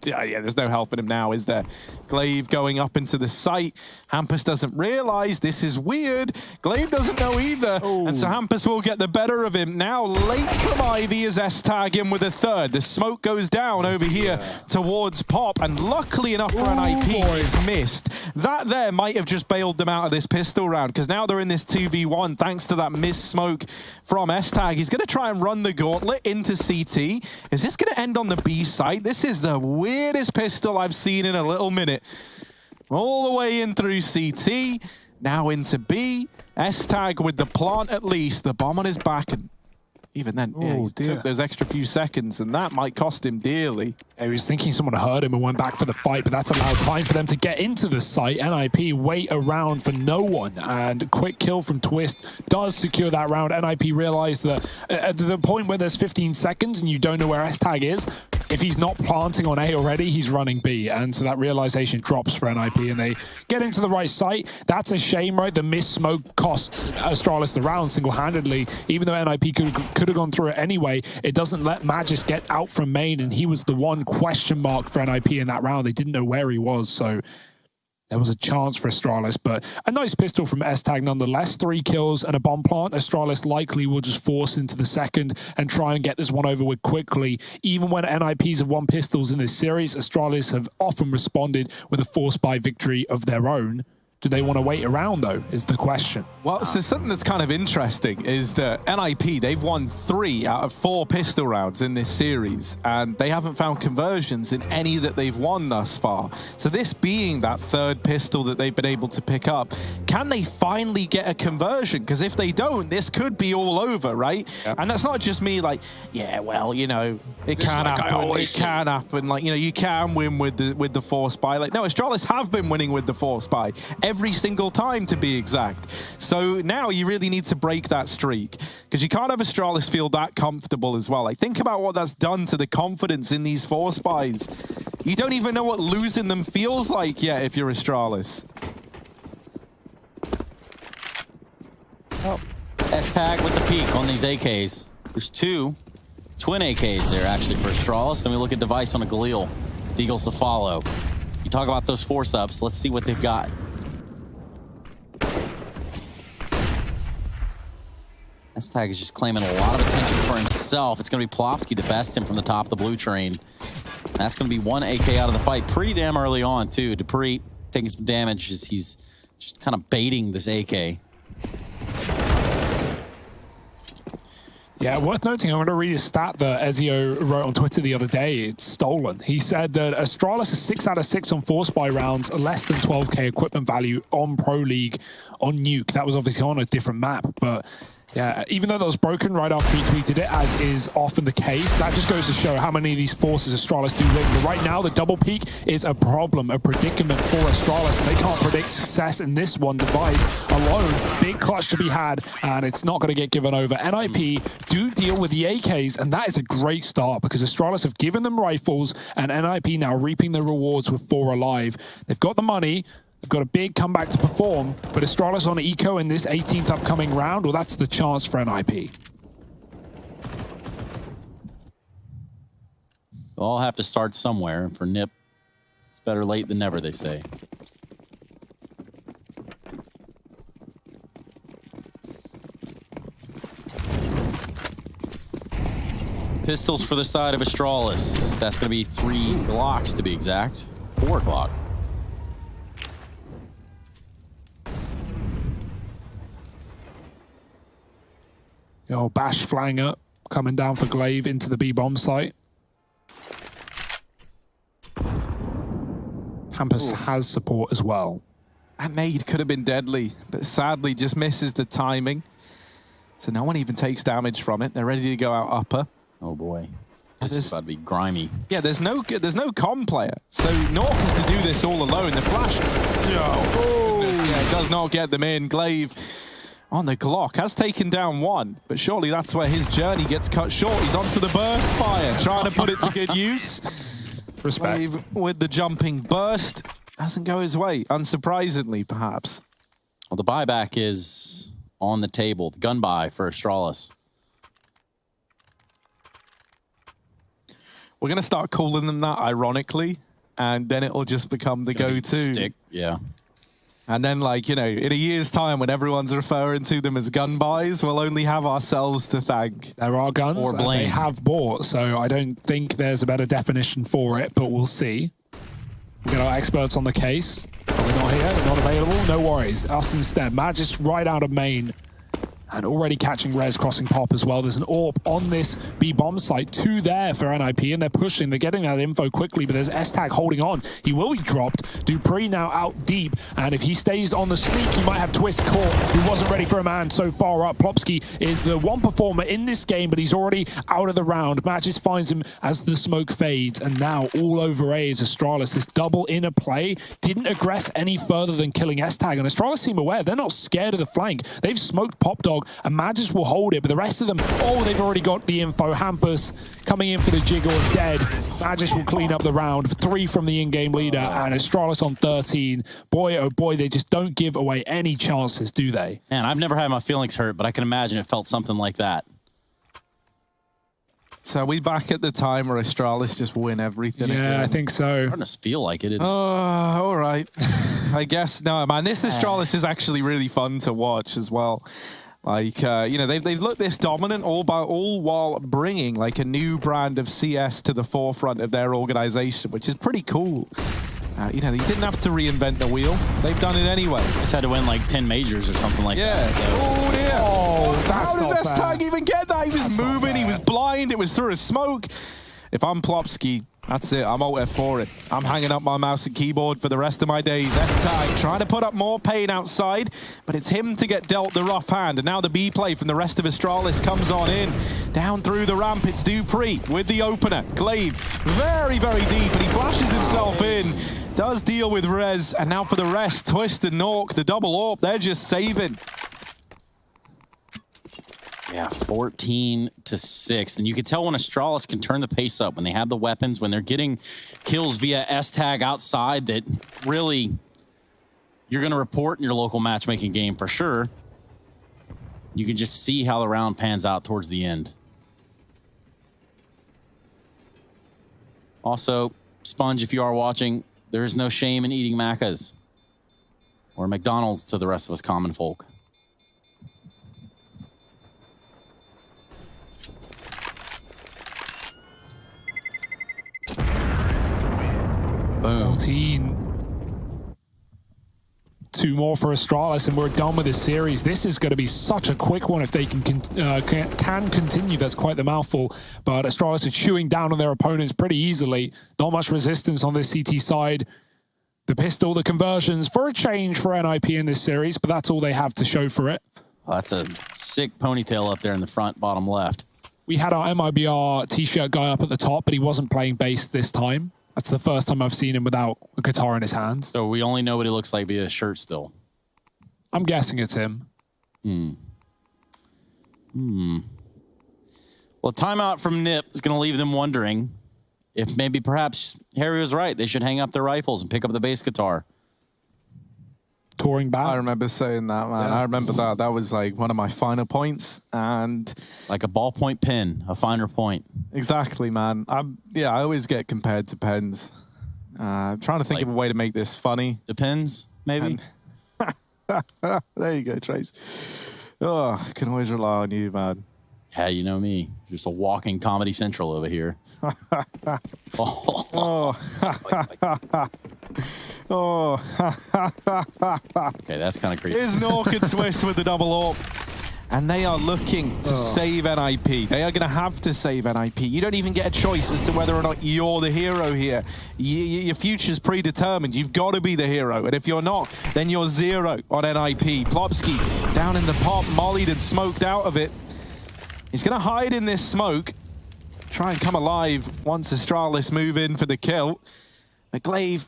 Yeah, there's no helping him now, is there? Glaive going up into the site. Hampus doesn't realize this is weird. Glaive doesn't know either. Ooh. And so Hampus will get the better of him. Now late from Ivy is S-Tag in with a 3rd. The smoke goes down over here towards Pop, and luckily enough for an IP, it's missed. That there might have just bailed them out of this pistol round, because now they're in this 2v1 thanks to that missed smoke from S-Tag. He's going to try and run the gauntlet into CT. Is this going to end on the B site? This is the weirdest pistol I've seen in a little minute. All the way in through CT, now into B. S-Tag with the plant at least. The bomb on his back, and even then, he took those extra few seconds, and that might cost him dearly. He was thinking someone heard him and went back for the fight, but that's allowed time for them to get into the site. NIP wait around for no one, and quick kill from Twist does secure that round. NIP realized that at the point where there's 15 seconds and you don't know where S-Tag is, if he's not planting on A already, he's running B. And so that realization drops for NIP, and they get into the right site. That's a shame, right? The missed smoke costs Astralis the round single-handedly. Even though NIP could have gone through it anyway, it doesn't let Magisk get out from main, and he was the one question mark for NIP in that round. They didn't know where he was, so there was a chance for Astralis, but a nice pistol from S-Tag nonetheless. 3 kills and a bomb plant. Astralis likely will just force into the second and try and get this one over with quickly. Even when NIPs have won pistols in this series, Astralis have often responded with a force buy victory of their own. Do they want to wait around, though, is the question. Well, so something that's kind of interesting is that NIP, they've won 3 out of 4 pistol rounds in this series, and they haven't found conversions in any that they've won thus far. So this being that 3rd pistol that they've been able to pick up, can they finally get a conversion? Because if they don't, this could be all over, right? Yep. And that's not just me like, yeah, well, you know, it can happen. It can happen. Like, you know, you can win with the force buy. Like, no, Astralis have been winning with the force buy every single time, to be exact. So now you really need to break that streak, because you can't have Astralis feel that comfortable as well. Like, think about what that's done to the confidence in these force buys. You don't even know what losing them feels like yet if you're Astralis. Oh. S-Tag with the peak on these AKs. There's 2 twin AKs there actually for Astralis. Then we look at Device on a Galil. Deagles to follow. You talk about those force ups. Let's see what they've got. S-Tag is just claiming a lot of attention for himself. It's going to be Plopsky to best him from the top of the blue train. That's going to be 1 AK out of the fight pretty damn early on, too. Dupree taking some damage as he's just kind of baiting this AK. Yeah, worth noting, I'm going to read a stat that Ezio wrote on Twitter the other day. It's stolen. He said that Astralis is 6 out of 6 on force buy rounds, less than 12k equipment value on Pro League on Nuke. That was obviously on a different map, but yeah, even though that was broken right after he tweeted it, as is often the case, that just goes to show how many of these forces Astralis do win. But right now, the double peak is a problem, a predicament for Astralis, and they can't predict success in this one. Device alone, big clutch to be had, and it's not going to get given over. NIP do deal with the AKs, and that is a great start, because Astralis have given them rifles, and NIP now reaping the rewards with 4 alive. They've got the money. They've got a big comeback to perform, but Astralis on eco in this 18th upcoming round, well, that's the chance for NIP. They'll all have to start somewhere. For NIP, it's better late than never, they say. Pistols for the side of Astralis. That's going to be 3 Glocks to be exact. 4 Glock. Oh, Bash flying up, coming down for Glaive into the B-bomb site. Hampus has support as well. That nade could have been deadly, but sadly just misses the timing. So no one even takes damage from it. They're ready to go out upper. Oh boy. This is about to be grimy. Yeah, there's no comm player. So Nork has to do this all alone. The flash. Oh, yeah, it does not get them in. Glaive on the Glock has taken down one, but surely that's where his journey gets cut short. He's onto the burst fire, trying to put it to good use. Respect. Glaive with the jumping burst. Doesn't go his way, unsurprisingly, perhaps. Well, the buyback is on the table. The gun buy for Astralis. We're going to start calling them that, ironically, and then it'll just become the go-to. Stick, yeah. And then, like, you know, in a year's time, when everyone's referring to them as gun buys, we'll only have ourselves to thank. There are guns Or and blame. they have bought, so I don't think there's a better definition for it, but we'll see. We've got our experts on the case. We're not here, they're not available, no worries. Us instead. Matt just right out of main. And already catching Rez crossing pop as well. There's an AWP on this B-bomb site, 2 there for NIP, and they're pushing. They're getting that info quickly, but there's S-Tag holding on. He will be dropped. Dupree now out deep, and if he stays on the sneak, he might have Twist caught, who wasn't ready for a man so far up. Plopsky is the one performer in this game, but he's already out of the round. Matt just finds him as the smoke fades, and now all over A is Astralis. This double inner play didn't aggress any further than killing S-Tag, and Astralis seem aware. They're not scared of the flank. They've smoked Pop Dog, and Magis will hold it, but the rest of them, oh, they've already got the info. Hampus coming in for the jiggle, dead. Magis will clean up the round. 3 from the in-game leader, and Astralis on 13. Boy, oh boy, they just don't give away any chances, do they? Man, I've never had my feelings hurt, but I can imagine it felt something like that. So are we back at the time where Astralis just win everything Yeah, again? I think so. Starting to feel like it. All right. I guess, no, man, this Astralis is actually really fun to watch as well. Like, you know, they've looked this dominant all while bringing like a new brand of CS to the forefront of their organization, which is pretty cool. You know, you didn't have to reinvent the wheel. They've done it anyway. Just had to win like 10 majors or something like that. So. Oh, dear. Oh, that's How not does fair. S-Tag even get that? He was That's not moving, he fair. was blind, it was through a smoke. If I'm Plopsky, that's it. I'm out there for it. I'm hanging up my mouse and keyboard for the rest of my days. S-Tag trying to put up more pain outside, but it's him to get dealt the rough hand. And now the B play from the rest of Astralis comes on in. Down through the ramp, it's Dupree with the opener. Glaive very, very deep, and he flashes himself in. Does deal with Rez, and now for the rest, Twist and Nork, the double AWP, they're just saving. Yeah, 14-6. And you can tell when Astralis can turn the pace up, when they have the weapons, when they're getting kills via S-Tag outside, that really you're going to report in your local matchmaking game for sure. You can just see how the round pans out towards the end. Also, Sponge, if you are watching, there is no shame in eating Maccas or McDonald's to the rest of us common folk. Boom. 14. 2 more for Astralis, and we're done with this series. This is going to be such a quick one if they can continue. That's quite the mouthful. But Astralis are chewing down on their opponents pretty easily. Not much resistance on this CT side. The pistol, the conversions for a change for NIP in this series, but that's all they have to show for it. Oh, that's a sick ponytail up there in the front bottom left. We had our MIBR t-shirt guy up at the top, but he wasn't playing bass this time. That's the first time I've seen him without a guitar in his hands. So we only know what he looks like via shirt still. I'm guessing it's him. Well, a timeout from Nip is going to leave them wondering if maybe perhaps Harry was right. They should hang up their rifles and pick up the bass guitar. Touring back. I remember saying that, man. Yeah. I remember that. That was like one of my finer points. And Like a ballpoint pen, a finer point. exactly, man. I always get compared to pens. I'm trying to think Like- of a way to make this funny. Depends, maybe. There you go, Trace. Oh, I can always rely on you, man. Yeah, you know me. Just a walking Comedy Central over here. Oh. Oh. Okay, that's kind of creepy. Here's Nork and Twist with the double AWP. And they are looking to save NIP. They are going to have to save NIP. You don't even get a choice as to whether or not you're the hero here. Your future's predetermined. You've got to be the hero. And if you're not, then you're 0 on NIP. Plopsky down in the pop, mollied and smoked out of it. He's going to hide in this smoke. Try and come alive once Astralis move in for the kill. But Glaive,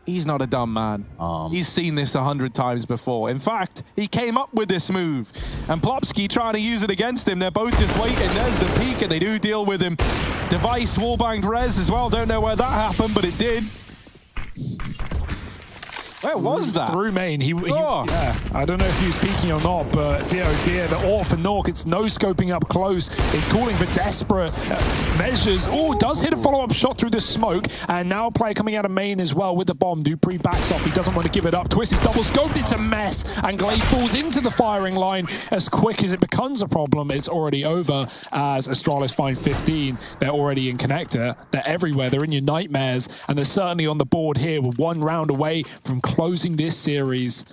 he's not a dumb man. He's seen this 100 times before. In fact, he came up with this move. And Plopsky trying to use it against him. They're both just waiting. There's the peek, and they do deal with him. Device wallbanged Rez as well. Don't know where that happened, but it did. Where was that? Through main. Yeah, I don't know if he was peeking or not, but dear, oh dear, the AWP for Nork, it's no scoping up close. It's calling for desperate measures. Oh, does hit a follow-up shot through the smoke, and now a player coming out of main as well with the bomb. Dupree backs off. He doesn't want to give it up. Twist is double scoped. It's a mess, and Glaive falls into the firing line. As quick as it becomes a problem, it's already over as Astralis find 15. They're already in connector. They're everywhere. They're in your nightmares, and they're certainly on the board here. We're 1 round away from closing this series.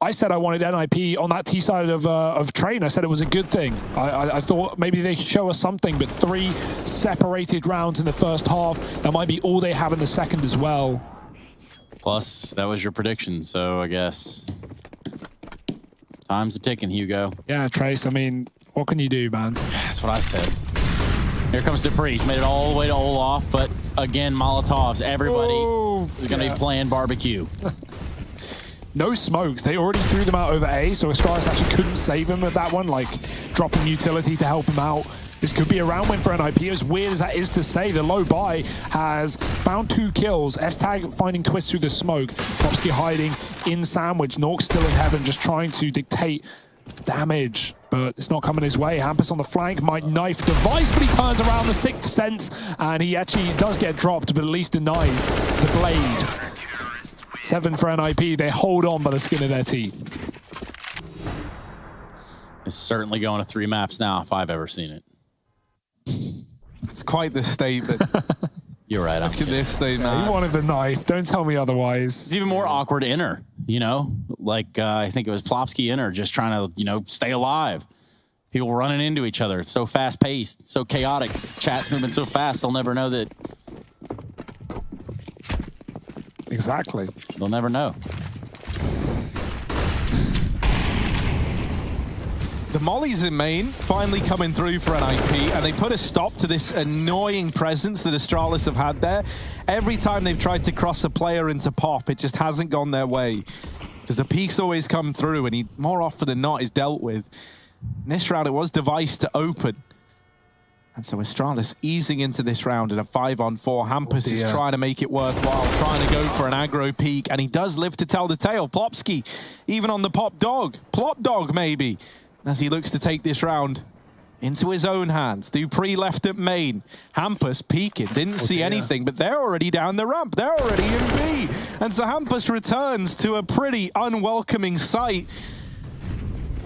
I said I wanted NIP on that T side of Train. I said it was a good thing. I thought maybe they should show us something, but 3 separated rounds in the first half. That might be all they have in the second as well. Plus, that was your prediction, so I guess time's a ticking, Hugo. Yeah, Trace, I mean, what can you do, man? That's what I said. Here comes Dupree. He's made it all the way to Olaf, but again, Molotovs. Everybody is going to be playing barbecue. No smokes. They already threw them out over A, so Astralis actually couldn't save him with that one, like dropping utility to help him out. This could be a round win for NIP. As weird as that is to say, the low buy has found 2 kills. S-Tag finding Twist through the smoke. Plopsky hiding in sandwich. Nork's still in heaven, just trying to dictate damage, but it's not coming his way. Hampus on the flank might knife Device, but he turns around the 6th sense, and he actually does get dropped, but at least denies the blade. 7 for NIP. They hold on by the skin of their teeth. It's certainly going to 3 maps now, if I've ever seen it. It's quite the statement. You're right. Look at this statement. You wanted the knife. Don't tell me otherwise. It's even more awkward inner, you know? Like, I think it was Plopsky inner just trying to, you know, stay alive. People running into each other. It's so fast-paced, so chaotic. Chat's moving so fast, they'll never know that. Exactly. They'll never know. The mollies in main finally coming through for NIP, and they put a stop to this annoying presence that Astralis have had there. Every time they've tried to cross a player into pop, it just hasn't gone their way. Because the peaks always come through, and he, more often than not, is dealt with. In this round, it was Device to open. And so Astralis easing into this round in a 5-on-4. Hampus is trying to make it worthwhile, trying to go for an aggro peak, and he does live to tell the tale. Plopsky, even on the pop dog. Plop dog, maybe, as he looks to take this round into his own hands. Dupree left at main. Hampus peeking, didn't see anything, but they're already down the ramp. They're already in B. And so Hampus returns to a pretty unwelcoming sight.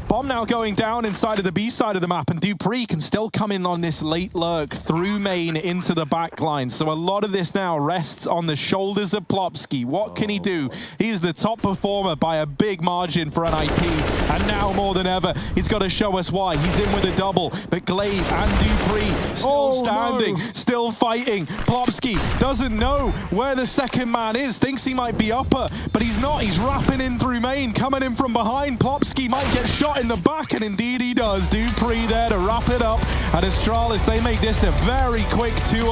Bomb now going down inside of the B side of the map, and Dupree can still come in on this late lurk through main into the back line. So a lot of this now rests on the shoulders of Plopsky. What can he do? He's the top performer by a big margin for NIP, and now more than ever, he's got to show us why. He's in with a double, but Glaive and Dupree still standing, still fighting. Plopsky doesn't know where the second man is, thinks he might be upper, but he's not. He's wrapping in through main, coming in from behind. Plopsky might get shot in the back, and indeed he does. Dupree there to wrap it up, and Astralis, they make this a very quick 2